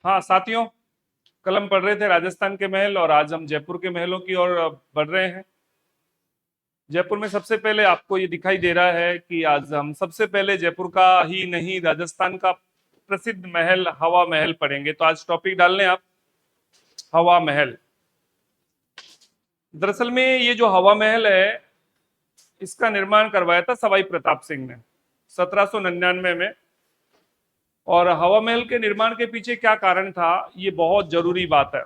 हाँ साथियों, कल हम पढ़ रहे थे राजस्थान के महल और आज हम जयपुर के महलों की ओर बढ़ रहे हैं। जयपुर में सबसे पहले आपको ये दिखाई दे रहा है कि आज हम सबसे पहले जयपुर का ही नहीं, राजस्थान का प्रसिद्ध महल हवा महल पढ़ेंगे। तो आज टॉपिक डाल लें आप, हवा महल। दरअसल में ये जो हवा महल है, इसका निर्माण करवाया था सवाई प्रताप सिंह ने 1799 में। और हवा महल के निर्माण के पीछे क्या कारण था, ये बहुत जरूरी बात है।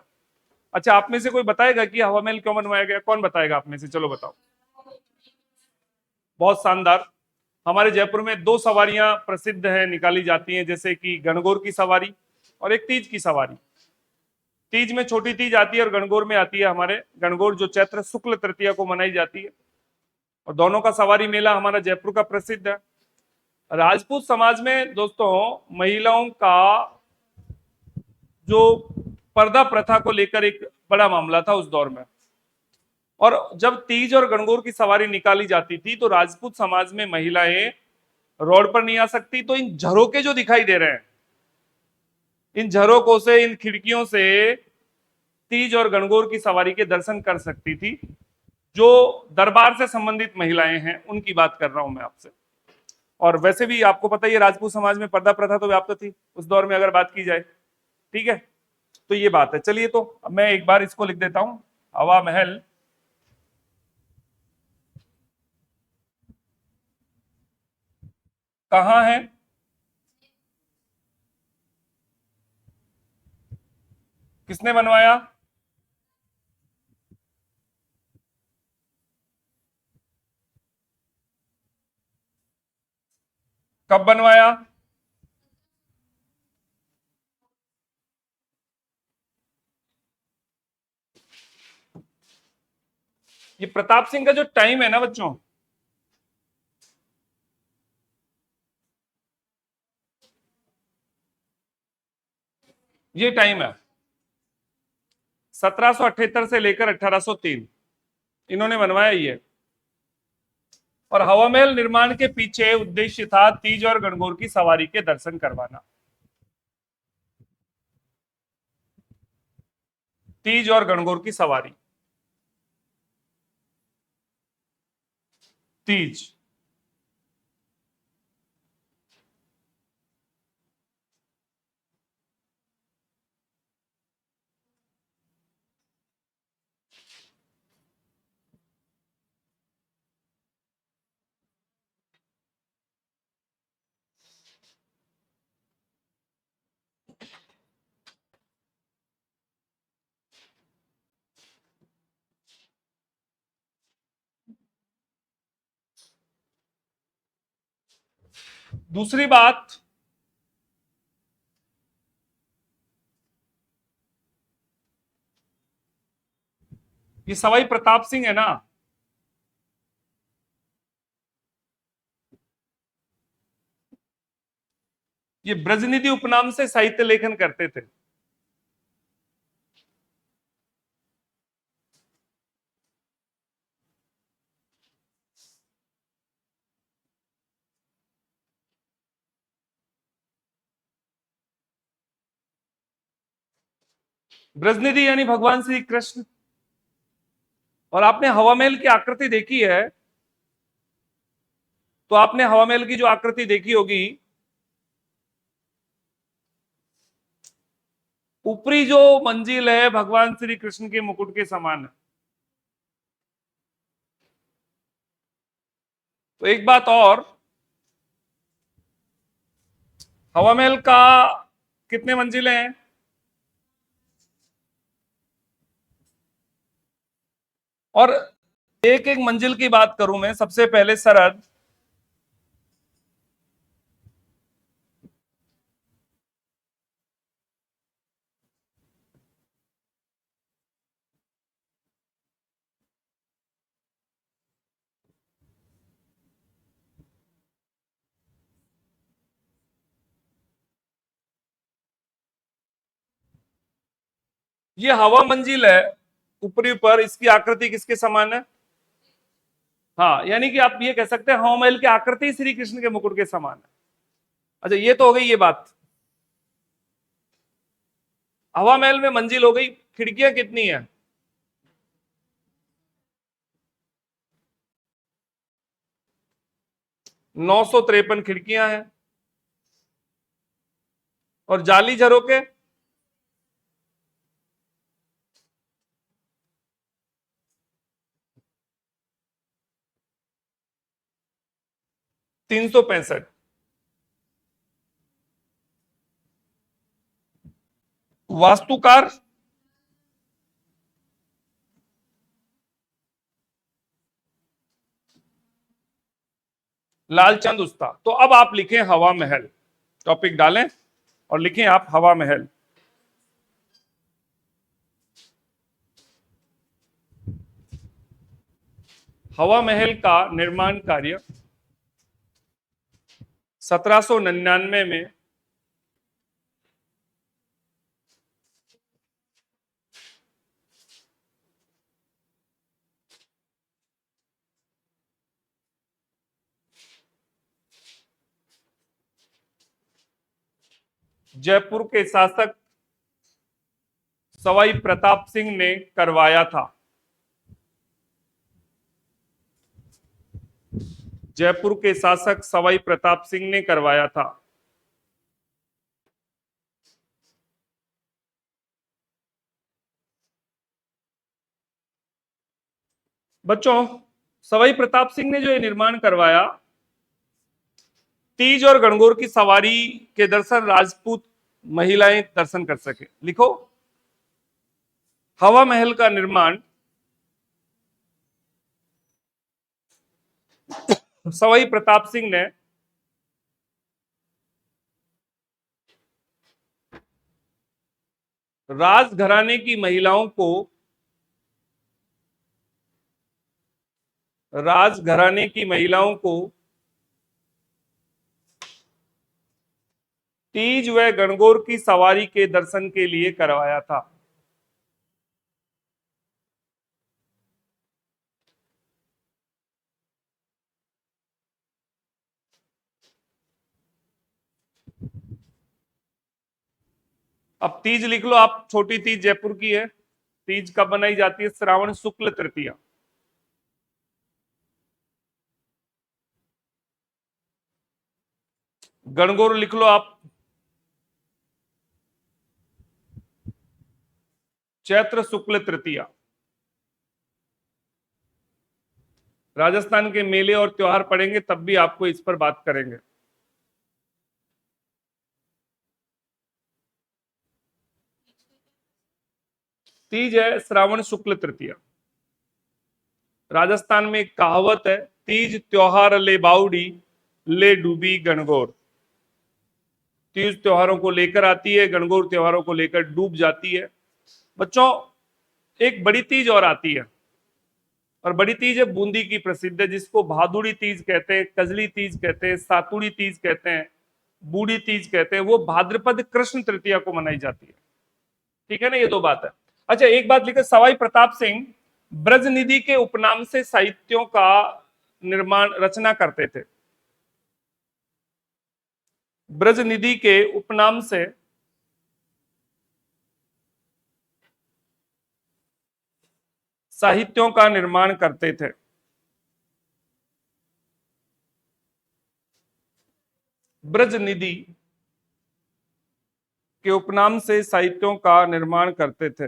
अच्छा, आप में से कोई बताएगा कि हवा महल क्यों बनवाया गया? कौन बताएगा आप में से? चलो बताओ। बहुत शानदार। हमारे जयपुर में दो सवारियां प्रसिद्ध हैं, निकाली जाती हैं, जैसे कि गणगौर की सवारी और एक तीज की सवारी। तीज में छोटी तीज आती है और गणगौर में आती है हमारे गणगौर, जो चैत्र शुक्ल तृतीया को मनाई जाती है। और दोनों का सवारी मेला हमारा जयपुर का प्रसिद्ध है। राजपूत समाज में दोस्तों महिलाओं का जो पर्दा प्रथा को लेकर एक बड़ा मामला था उस दौर में। और जब तीज और गणगौर की सवारी निकाली जाती थी तो राजपूत समाज में महिलाएं रोड पर नहीं आ सकती, तो इन झरोके जो दिखाई दे रहे हैं, इन झरोकों से, इन खिड़कियों से तीज और गणगौर की सवारी के दर्शन कर सकती थी। जो दरबार से संबंधित महिलाएं हैं उनकी बात कर रहा हूं मैं आपसे। और वैसे भी आपको पता ही है, राजपूत समाज में पर्दा प्रथा तो व्याप्त थी उस दौर में, अगर बात की जाए। ठीक है, तो ये बात है। चलिए, तो अब मैं एक बार इसको लिख देता हूं, हवा महल कहाँ है, किसने बनवाया, कब बनवाया? ये प्रताप सिंह का जो टाइम है ना बच्चों, ये टाइम है 1778 से लेकर 1803, इन्होंने बनवाया ये। और हवा महल निर्माण के पीछे उद्देश्य था तीज और गणगौर की सवारी के दर्शन करवाना। तीज और गणगौर की सवारी, तीज। दूसरी बात, ये सवाई प्रताप सिंह है ना, ये ब्रजनिधि उपनाम से साहित्य लेखन करते थे। ब्रजनिधि यानी भगवान श्री कृष्ण। और आपने हवा महल की आकृति देखी है, तो आपने हवा महल की जो आकृति देखी होगी, ऊपरी जो मंजिल है भगवान श्री कृष्ण के मुकुट के समान है। तो एक बात और, हवा महल का कितने मंजिलें हैं? और एक एक मंजिल की बात करूं मैं, सबसे पहले सरहद, ये हवा मंजिल है ऊपरी पर, इसकी आकृति किसके समान है? हाँ, यानी कि आप ये कह सकते हैं हवा महल की आकृति श्री कृष्ण के मुकुट के समान है। अच्छा, ये तो हो गई ये बात। हवा महल में मंजिल हो गई, खिड़कियां कितनी है? 953 खिड़कियां हैं। और जाली झरोके? 365। वास्तुकार? लालचंद उस्ताद। तो अब आप लिखें हवा महल, टॉपिक डालें और लिखें आप हवा महल। हवा महल का निर्माण कार्य 1799 में जयपुर के शासक सवाई प्रताप सिंह ने करवाया था। जयपुर के शासक सवाई प्रताप सिंह ने करवाया था। बच्चों, सवाई प्रताप सिंह ने जो ये निर्माण करवाया, तीज और गणगौर की सवारी के दर्शन राजपूत महिलाएं दर्शन कर सके। लिखो, हवा महल का निर्माण सवाई प्रताप सिंह ने राजघराने की महिलाओं को, राजघराने की महिलाओं को तीज व गणगौर की सवारी के दर्शन के लिए करवाया था। अब तीज लिख लो आप, छोटी तीज जयपुर की है। तीज कब मनाई जाती है? श्रावण शुक्ल तृतीया। गणगौर लिख लो आप, चैत्र शुक्ल तृतीया। राजस्थान के मेले और त्योहार पढ़ेंगे तब भी आपको इस पर बात करेंगे। तीज है श्रावण शुक्ल तृतीया। राजस्थान में एक कहावत है, तीज त्योहार ले बाउडी, ले डूबी गणगौर। तीज त्योहारों को लेकर आती है, गणगौर त्योहारों को लेकर डूब जाती है। बच्चों, एक बड़ी तीज और आती है, और बड़ी तीज है बूंदी की प्रसिद्ध है, जिसको भादुड़ी तीज कहते हैं, कजली तीज कहते हैं, सातुड़ी तीज कहते हैं, बूढ़ी तीज कहते हैं। वो भाद्रपद कृष्ण तृतीया को मनाई जाती है। ठीक है ना, ये दो बात है। अच्छा, एक बात लिखे, सवाई प्रताप सिंह ब्रजनिधि के उपनाम से साहित्यों का निर्माण रचना करते थे। ब्रजनिधि के उपनाम से साहित्यों का निर्माण करते थे। ब्रजनिधि के उपनाम से साहित्यों का निर्माण करते थे।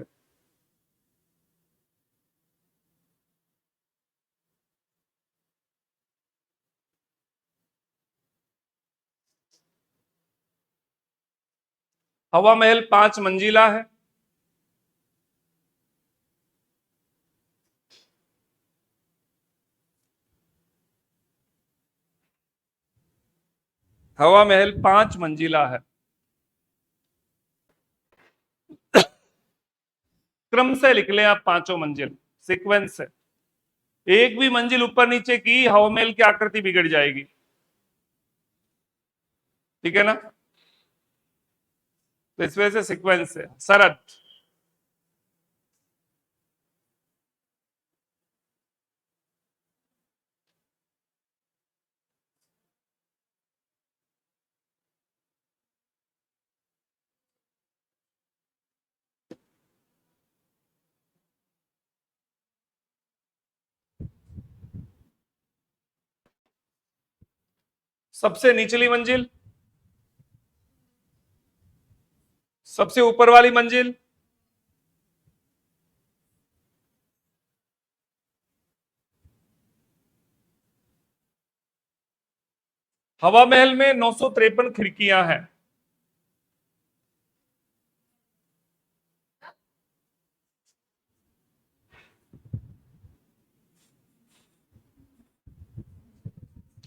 हवा महल 5 मंजिला है। हवा महल 5 मंजिला है। क्रम से लिख लें आप पांचों मंजिल, सीक्वेंस से। एक भी मंजिल ऊपर नीचे की, हवा महल की आकृति बिगड़ जाएगी। ठीक है ना, तो इस वजह से सीक्वेंस है। सरद, सबसे निचली मंजिल, सबसे ऊपर वाली मंजिल, हवा महल में 953 खिड़कियां हैं।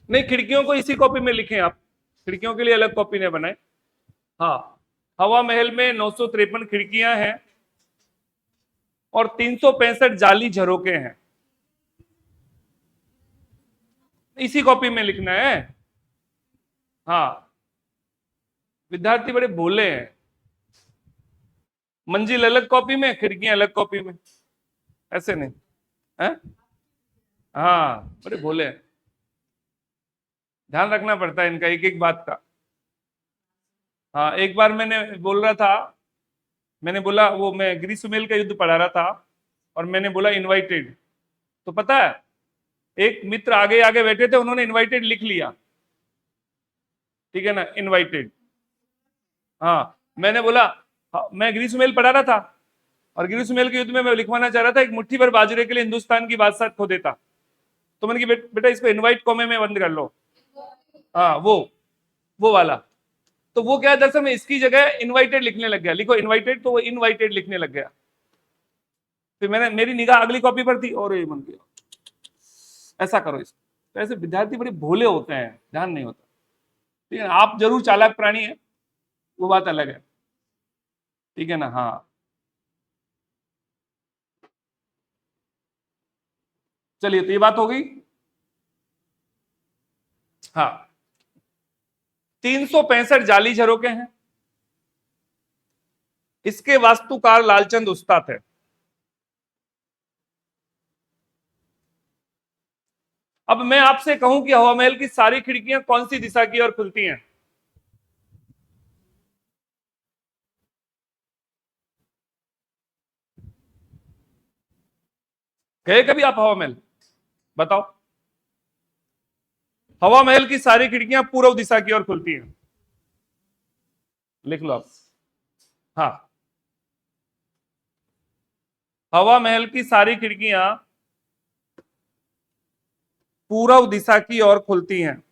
नहीं, खिड़कियों को इसी कॉपी में लिखें आप, खिड़कियों के लिए अलग कॉपी ने बनाए। हाँ, हवा महल में 953 खिड़कियां हैं और 365 जाली झरोके हैं। इसी कॉपी में लिखना है। हाँ, विद्यार्थी बड़े भोले हैं। मंजिल अलग कॉपी में, खिड़कियां अलग कॉपी में, ऐसे नहीं है। हाँ, बड़े भोले हैं, ध्यान रखना पड़ता है इनका एक एक बात का। हाँ, एक बार मैंने बोल रहा था, मैंने बोला, वो मैं ग्रीष्ममेल का युद्ध पढ़ा रहा था और मैंने बोला इनवाइटेड, तो पता है एक मित्र आगे आगे बैठे थे, उन्होंने इनवाइटेड लिख लिया, ठीक है ना, इनवाइटेड। हाँ, मैंने बोला, हाँ, मैं ग्रीष्ममेल पढ़ा रहा था और ग्रीष्ममेल के युद्ध में मैं लिखवाना चाह रहा था, एक मुट्ठी भर बाजरे के लिए हिंदुस्तान की बादशाह खो देता। तो मैंने कहा बेटा इसको इनवाइट कॉमे में बंद कर लो। हाँ, वो वाला। तो वो क्या है, दरअसल मैं इसकी जगह इनवाइटेड लिखने लग गया, लिखो इनवाइटेड, तो वो इनवाइटेड लिखने लग गया। फिर मैंने, मेरी निगाह अगली कॉपी पर थी और ये बन गया, ऐसा करो इसको। तो ऐसे विद्यार्थी बड़े भोले होते हैं, ध्यान नहीं होता। ठीक है, आप जरूर चालाक प्राणी है, वो बात अलग है, ठीक है ना। हाँ, चलिए, तो ये बात हो गई। हाँ, 365 जाली झरोके हैं, इसके वास्तुकार लालचंद उस्ताद है। अब मैं आपसे कहूं कि हवा महल की सारी खिड़कियां कौन सी दिशा की ओर खुलती हैं? गए कभी आप हवा महल? बताओ। हवा महल की सारी खिड़कियां पूर्व दिशा की ओर खुलती हैं, लिख लो आप। हाँ, हवा महल की सारी खिड़कियां पूर्व दिशा की ओर खुलती हैं।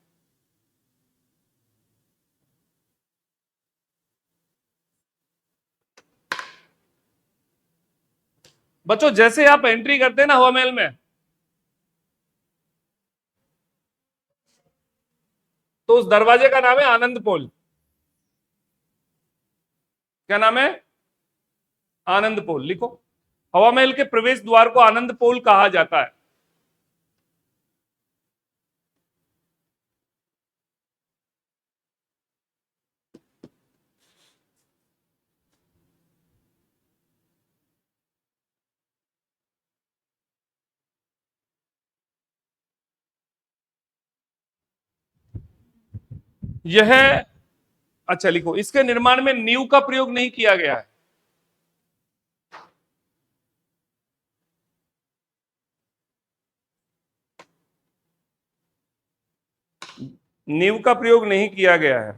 बच्चों, जैसे आप एंट्री करते हैं ना हवा महल में, तो उस दरवाजे का नाम है आनंद पोल। क्या नाम है? आनंद पोल, लिखो। हवा महल के प्रवेश द्वार को आनंद पोल कहा जाता है। यह, अच्छा लिखो, इसके निर्माण में नींव का प्रयोग नहीं किया गया है। नींव का प्रयोग नहीं किया गया है।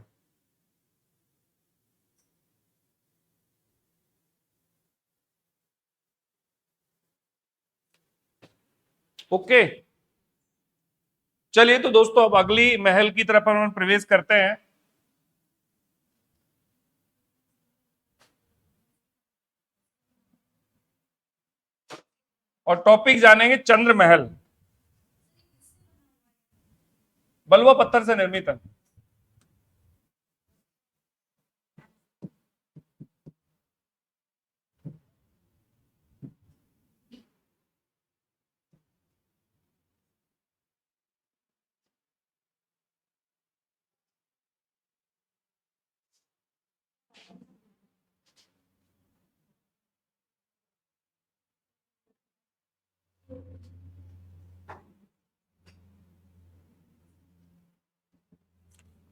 ओके, चलिए तो दोस्तों, अब अगली महल की तरफ हम प्रवेश करते हैं और टॉपिक जानेंगे चंद्र महल। बलुआ पत्थर से निर्मित है।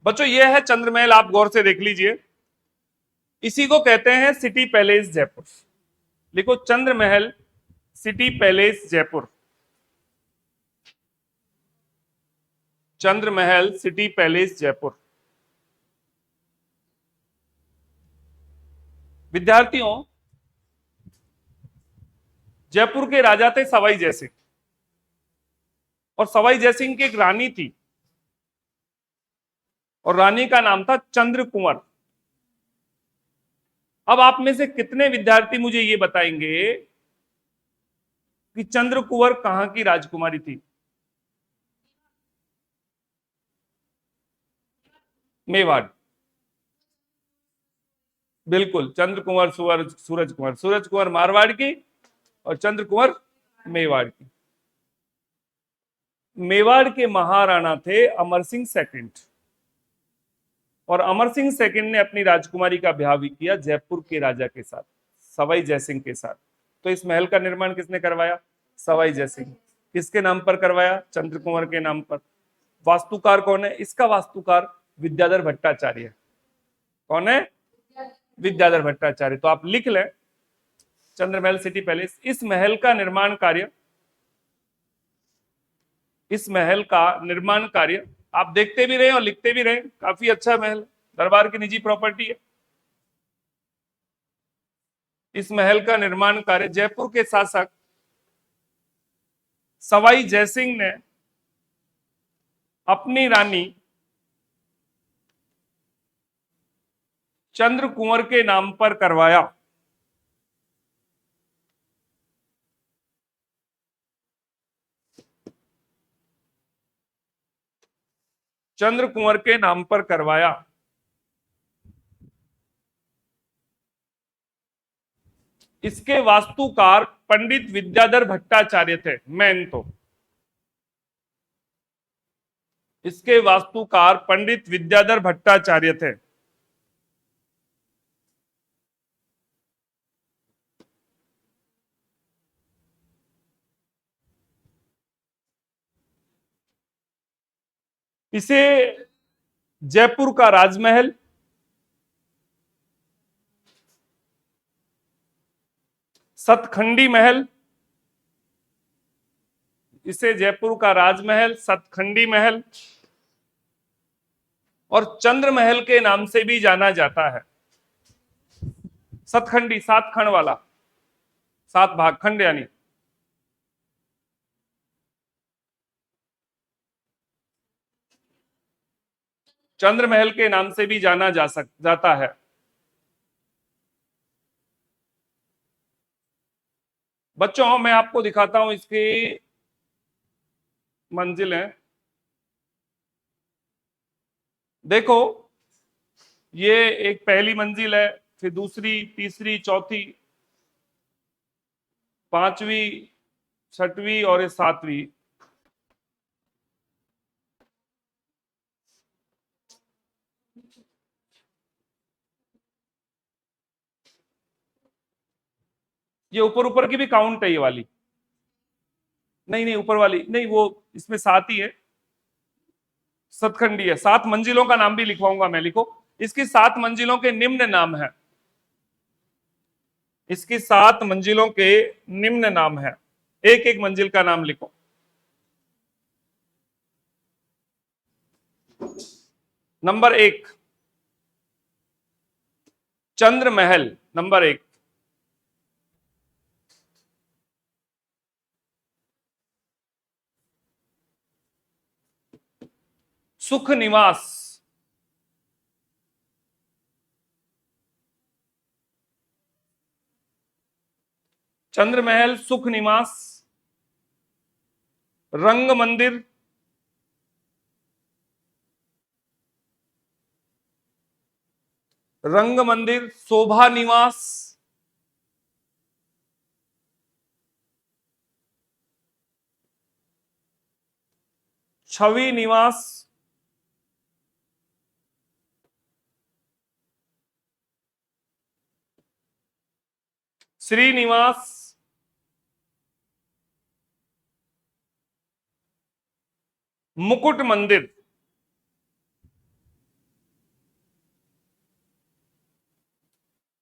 बच्चों, ये है चंद्र महल, आप गौर से देख लीजिए। इसी को कहते हैं सिटी पैलेस जयपुर। लिखो, चंद्र महल सिटी पैलेस जयपुर। चंद्र महल सिटी पैलेस जयपुर। विद्यार्थियों, जयपुर के राजा थे सवाई जयसिंह, और सवाई जयसिंह की एक रानी थी, और रानी का नाम था चंद्र कुंवर। अब आप में से कितने विद्यार्थी मुझे ये बताएंगे कि चंद्र कुंवर कहां की राजकुमारी थी? मेवाड़। बिल्कुल, चंद्र कुंवर सूरज कुंवर मारवाड़ की, और चंद्र कुंवर मेवाड़ की। मेवाड़ के महाराणा थे अमर सिंह सेकंड, और अमर सिंह सेकंड ने अपनी राजकुमारी का ब्याह भी किया जयपुर के राजा के साथ, सवाई जयसिंह के साथ। तो इस महल का निर्माण किसने करवाया? सवाई जयसिंह। किसके नाम पर करवाया? चंद्र कुंवर के नाम पर। वास्तुकार कौन है इसका? वास्तुकार विद्याधर भट्टाचार्य। कौन है? विद्याधर भट्टाचार्य। तो आप लिख लें चंद्रमहल सिटी पैलेस। इस महल का निर्माण कार्य आप देखते भी रहे और लिखते भी रहे। काफी अच्छा महल, दरबार की निजी प्रॉपर्टी है। इस महल का निर्माण कार्य जयपुर के शासक सवाई जयसिंह ने अपनी रानी चंद्र कुंवर के नाम पर करवाया। चंद्र कुंवर के नाम पर करवाया। इसके वास्तुकार पंडित विद्याधर भट्टाचार्य थे। मेन तो इसके वास्तुकार पंडित विद्याधर भट्टाचार्य थे। इसे जयपुर का राजमहल, सतखंडी महल, इसे जयपुर का राजमहल, सतखंडी महल और चंद्र महल के नाम से भी जाना जाता है। सतखंडी, 7 खंड वाला, 7 भाग, खंड यानी। चंद्र महल के नाम से भी जाना जाता है। बच्चों, मैं आपको दिखाता हूं इसकी मंजिलें। देखो, ये एक पहली मंजिल है, फिर दूसरी, तीसरी, चौथी, पांचवी, छठवीं और ये 7वीं। ये ऊपर ऊपर की भी काउंट है ये वाली। नहीं नहीं, ऊपर वाली नहीं, वो इसमें 7 ही है। सतखंडी है। 7 मंजिलों का नाम भी लिखवाऊंगा मैं, लिखो। इसकी 7 मंजिलों के निम्न नाम है। इसकी 7 मंजिलों के निम्न नाम है। एक एक मंजिल का नाम लिखो। नंबर 1 चंद्र महल, नंबर 1। सुख निवास, चंद्र महल, सुख निवास, रंग मंदिर, रंग मंदिर, शोभा निवास, छवि निवास, श्रीनिवास, मुकुट मंदिर।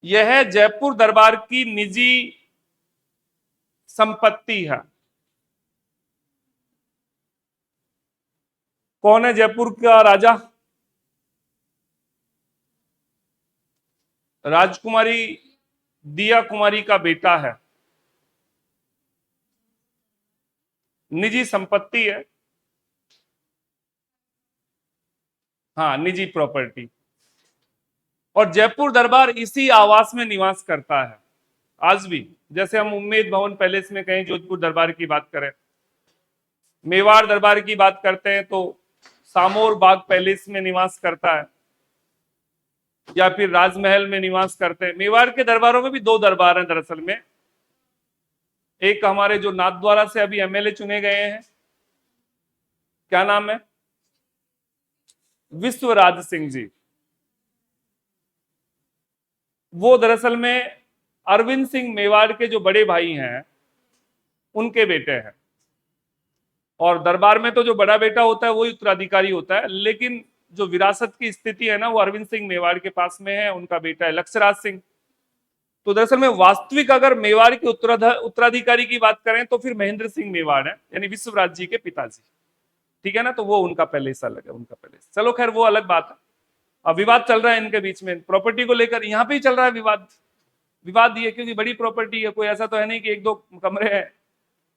यह जयपुर दरबार की निजी संपत्ति है। कौन है जयपुर का राजा? राजकुमारी दिया कुमारी का बेटा है। निजी संपत्ति है। हाँ, निजी प्रॉपर्टी। और जयपुर दरबार इसी आवास में निवास करता है आज भी। जैसे हम उम्मेद भवन पैलेस में कहीं जोधपुर दरबार की बात करें, मेवाड़ दरबार की बात करते हैं तो सामोर बाग पैलेस में निवास करता है, या फिर राजमहल में निवास करते हैं। मेवाड़ के दरबारों में भी दो दरबार हैं दरअसल में। एक हमारे जो नाथद्वारा से अभी एमएलए चुने गए हैं, क्या नाम है? विश्वराज सिंह जी। वो दरअसल में अरविंद सिंह मेवाड़ के जो बड़े भाई हैं उनके बेटे हैं। और दरबार में तो जो बड़ा बेटा होता है वही उत्तराधिकारी होता है, लेकिन जो विरासत की स्थिति है ना वो अरविंद सिंह मेवाड़ के पास में है। उनका बेटा है लक्ष्यराज सिंह। तो दरअसल में वास्तविक अगर मेवाड़ के उत्तराधिकारी की बात करें तो फिर महेंद्र सिंह मेवाड़ है, यानी विश्वराज जी के पिताजी। ठीक है ना, तो वो उनका पैलेस अलग है, उनका पैलेस। चलो खैर वो अलग बात है। अब विवाद चल रहा है इनके बीच में प्रॉपर्टी को लेकर, यहाँ पे ही चल रहा है विवाद। विवाद ये क्योंकि बड़ी प्रॉपर्टी है, कोई ऐसा तो है नहीं कि एक दो कमरे हैं।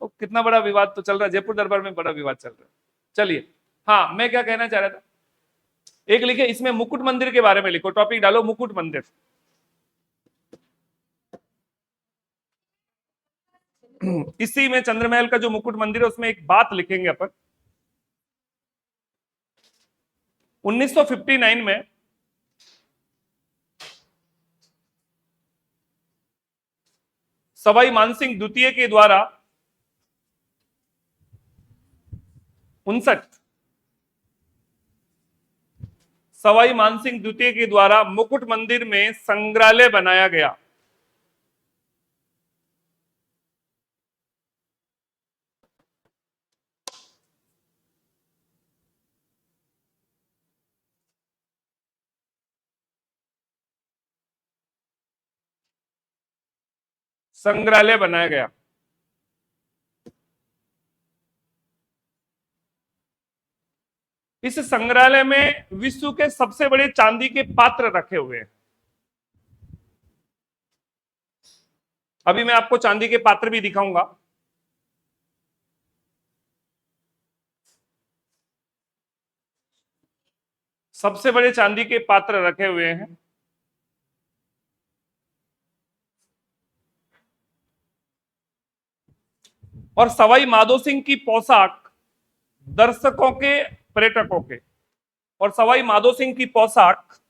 तो कितना बड़ा विवाद तो चल रहा है, जयपुर दरबार में बड़ा विवाद चल रहा है। चलिए, हाँ मैं क्या कहना चाह रहा था, एक लिखे इसमें मुकुट मंदिर के बारे में लिखो, टॉपिक डालो मुकुट मंदिर। इसी में चंद्रमहल का जो मुकुट मंदिर है उसमें एक बात लिखेंगे अपन। 1959 में सवाई मानसिंह द्वितीय के द्वारा 59 सवाई मानसिंह द्वितीय के द्वारा मुकुट मंदिर में संग्रहालय बनाया गया। संग्रहालय बनाया गया। इस संग्रहालय में विश्व के सबसे बड़े चांदी के पात्र रखे हुए हैं। अभी मैं आपको चांदी के पात्र भी दिखाऊंगा। सबसे बड़े चांदी के पात्र रखे हुए हैं। और सवाई माधो सिंह की पोशाक दर्शकों के, पर्यटकों के, और सवाई माधो सिंह की पोशाक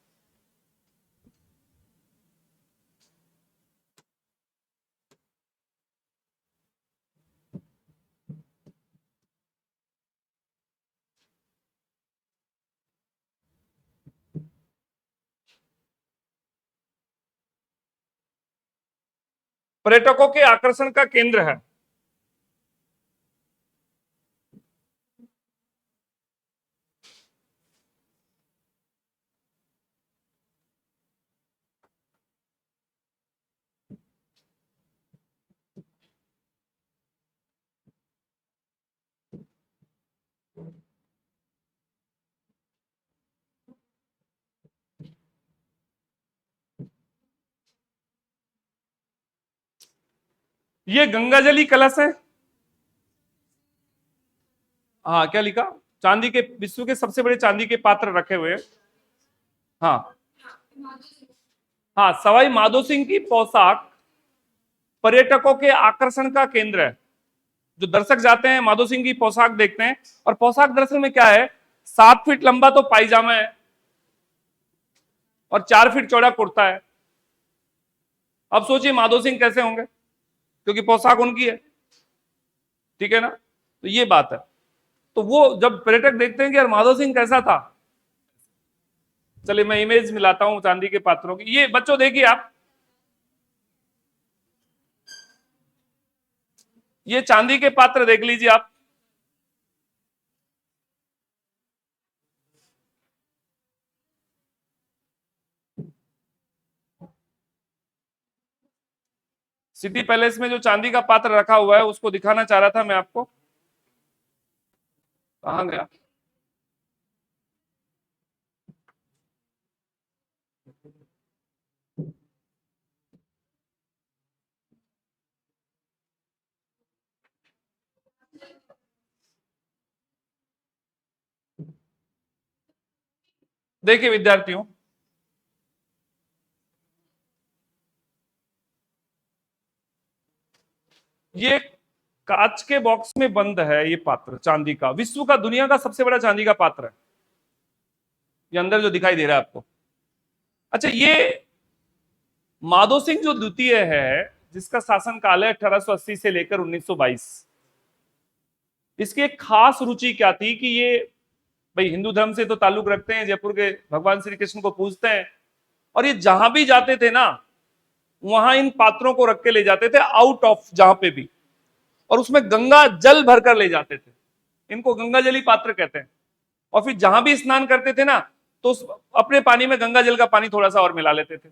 पर्यटकों के आकर्षण का केंद्र है। ये गंगाजली कलश है। हाँ, क्या लिखा? चांदी के, विश्व के सबसे बड़े चांदी के पात्र रखे हुए हैं। हाँ हाँ, सवाई माधो सिंह की पोशाक पर्यटकों के आकर्षण का केंद्र है। जो दर्शक जाते हैं माधो सिंह की पोशाक देखते हैं। और पोशाक दरअसल में क्या है, 7 फीट लंबा तो पायजामा है और 4 फीट चौड़ा कुर्ता है। अब सोचिए माधो सिंह कैसे होंगे, क्योंकि पोशाक उनकी है। ठीक है ना, तो ये बात है। तो वो जब पर्यटक देखते हैं कि यार माधो सिंह कैसा था, चलिए मैं इमेज मिलाता हूं चांदी के पात्रों की। ये बच्चों देखिए आप, ये चांदी के पात्र देख लीजिए आप। सिटी पैलेस में जो चांदी का पात्र रखा हुआ है उसको दिखाना चाह रहा था मैं आपको। कहां गया? देखिए विद्यार्थियों, ये कांच के बॉक्स में बंद है ये पात्र चांदी का, विश्व का, दुनिया का सबसे बड़ा चांदी का पात्र है ये अंदर जो दिखाई दे रहा है आपको। अच्छा, ये माधो सिंह जो द्वितीय है, जिसका शासन काल है 1880 से लेकर 1922, इसकी एक खास रुचि क्या थी कि ये भाई हिंदू धर्म से तो ताल्लुक रखते हैं, जयपुर के भगवान श्री कृष्ण को पूजते हैं, और ये जहां भी जाते थे ना, वहां इन पात्रों को रख के ले जाते थे आउट ऑफ जहां पे भी, और उसमें गंगा जल भरकर ले जाते थे। इनको गंगा जली पात्र कहते हैं। और फिर जहां भी स्नान करते थे ना, तो अपने पानी में गंगा जल का पानी थोड़ा सा और मिला लेते थे।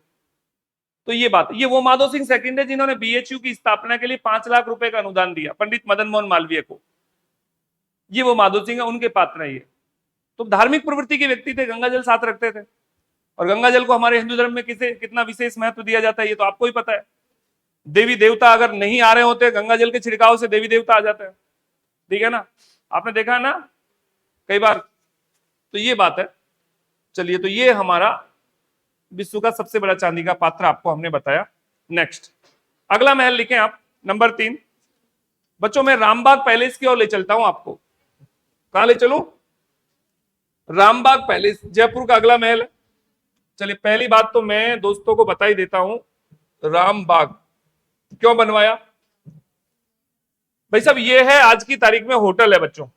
तो ये बात, ये वो माधो सिंह सेकंड है जिन्होंने बीएचयू की स्थापना के लिए 5 लाख रुपए का अनुदान दिया पंडित मदन मोहन मालवीय को। ये वो माधो सिंह है, उनके पात्र है ये। तो धार्मिक प्रवृत्ति के व्यक्ति थे, गंगा जल साथ रखते थे। और गंगा जल को हमारे हिंदू धर्म में किसे कितना विशेष महत्व दिया जाता है ये तो आपको ही पता है। देवी देवता अगर नहीं आ रहे होते, गंगा जल के छिड़काव से देवी देवता आ जाते हैं, ठीक है ना, आपने देखा है ना कई बार। तो ये बात है। चलिए, तो ये हमारा विश्व का सबसे बड़ा चांदी का पात्र आपको हमने बताया। नेक्स्ट, अगला महल लिखें आप, नंबर 3। बच्चों, मैं रामबाग पैलेस की ओर ले चलता हूं आपको। कहां ले चलूं? रामबाग पैलेस जयपुर का अगला महल है। चलिए, पहली बात तो मैं दोस्तों को बता ही देता हूं, रामबाग क्यों बनवाया। भाई साहब, ये है आज की तारीख में होटल है बच्चों,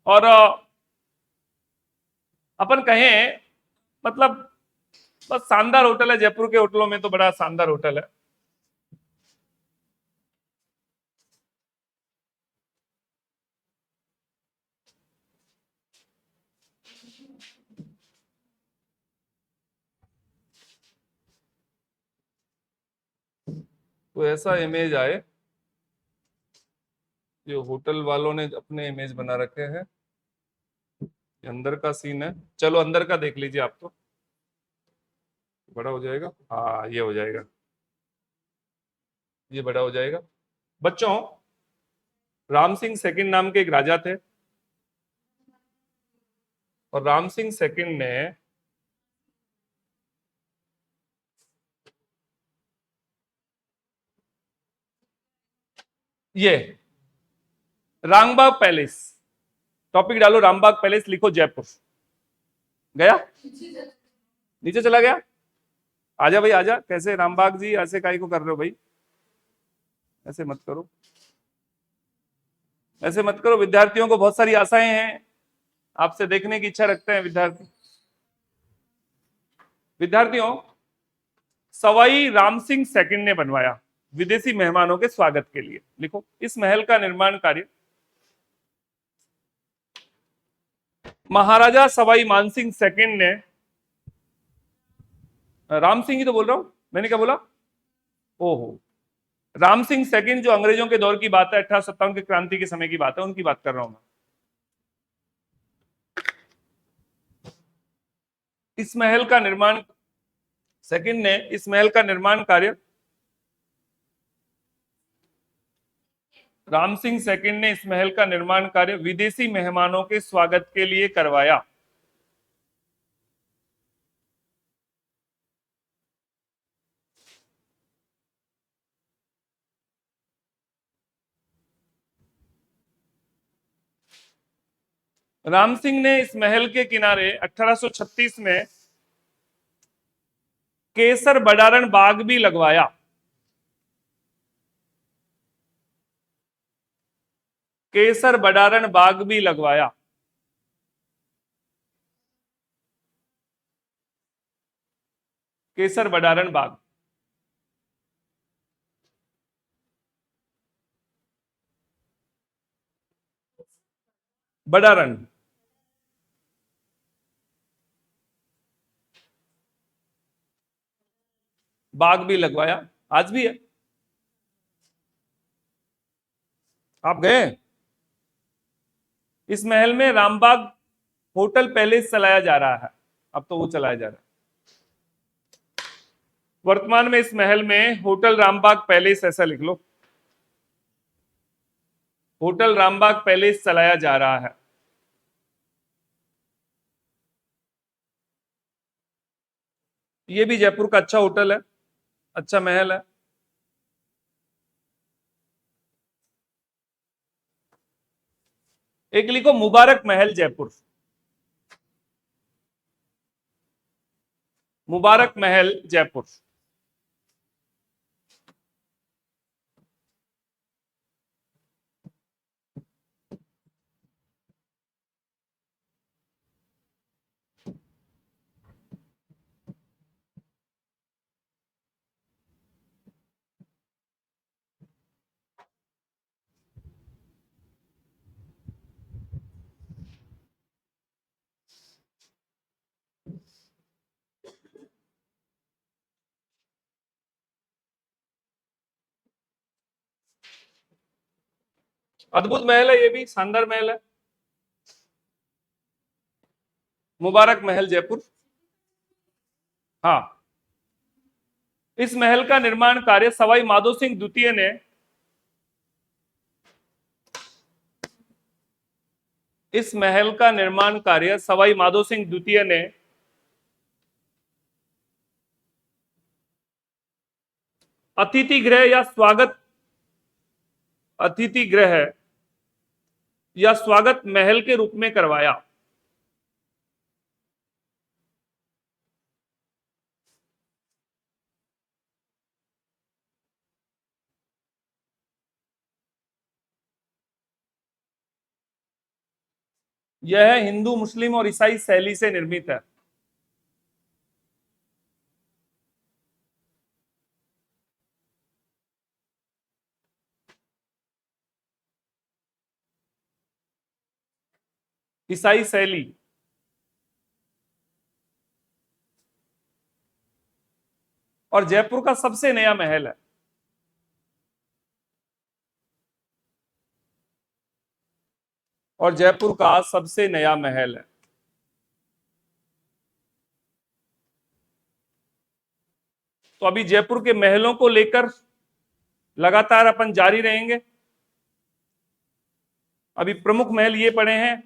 और अपन कहें मतलब बस शानदार होटल है। जयपुर के होटलों में तो बड़ा शानदार होटल है। तो ऐसा इमेज आए, जो होटल वालों ने अपने इमेज बना रखे हैं। ये अंदर का सीन है, चलो अंदर का देख लीजिए आप। तो बड़ा हो जाएगा, हाँ ये हो जाएगा, ये बड़ा हो जाएगा। बच्चों, राम सिंह सेकंड नाम के एक राजा थे, और राम सिंह सेकंड ने ये रामबाग पैलेस, टॉपिक डालो रामबाग पैलेस, लिखो जयपुर। गया, नीचे चला गया। आजा भाई आजा, कैसे रामबाग जी, ऐसे काहे को कर रहे हो भाई, ऐसे मत करो, ऐसे मत करो। विद्यार्थियों को बहुत सारी आशाएं हैं, आपसे देखने की इच्छा रखते हैं विद्यार्थी। विद्यार्थियों, सवाई राम सिंह सेकंड ने बनवाया विदेशी मेहमानों के स्वागत के लिए। लिखो, इस महल का निर्माण कार्य महाराजा सवाई मानसिंह सेकंड ने, राम सिंह ही तो बोल रहा हूं, मैंने क्या बोला, ओहो, राम सिंह सेकंड जो अंग्रेजों के दौर की बात है, 1857 की क्रांति के समय की बात है, उनकी बात कर रहा हूं मैं। इस महल का निर्माण, सेकंड ने इस महल का निर्माण कार्य, राम सिंह सेकंड ने इस महल का निर्माण कार्य विदेशी मेहमानों के स्वागत के लिए करवाया। राम सिंह ने इस महल के किनारे 1836 में केसर बडारण बाग भी लगवाया। केसर बडारण बाग भी लगवाया। केसर बडारण बाग, बडारण, बाग भी लगवाया, आज भी है। आप गए? इस महल में रामबाग होटल पैलेस चलाया जा रहा है, अब तो वो चलाया जा रहा है। वर्तमान में इस महल में होटल रामबाग पैलेस, ऐसा लिख लो, होटल रामबाग पैलेस चलाया जा रहा है। ये भी जयपुर का अच्छा होटल है, अच्छा महल है। एक लिखो मुबारक महल जयपुर, मुबारक महल जयपुर। अद्भुत महल है, ये भी शानदार महल है, मुबारक महल जयपुर। हाँ, इस महल का निर्माण कार्य सवाई माधो सिंह द्वितीय ने, इस महल का निर्माण कार्य सवाई माधो सिंह द्वितीय ने अतिथि गृह या स्वागत, अतिथि गृह या स्वागत महल के रूप में करवाया। यह हिंदू, मुस्लिम और ईसाई शैली से निर्मित है। ईसाई शैली। और जयपुर का सबसे नया महल है। और जयपुर का सबसे नया महल है। तो अभी जयपुर के महलों को लेकर लगातार अपन जारी रहेंगे। अभी प्रमुख महल ये पड़े हैं,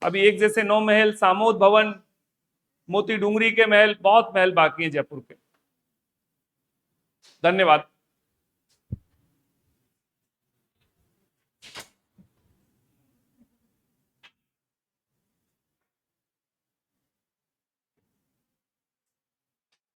अभी एक जैसे 9 महल, सामोद भवन, मोती डूंगरी के महल, बहुत महल बाकी हैं जयपुर के। धन्यवाद।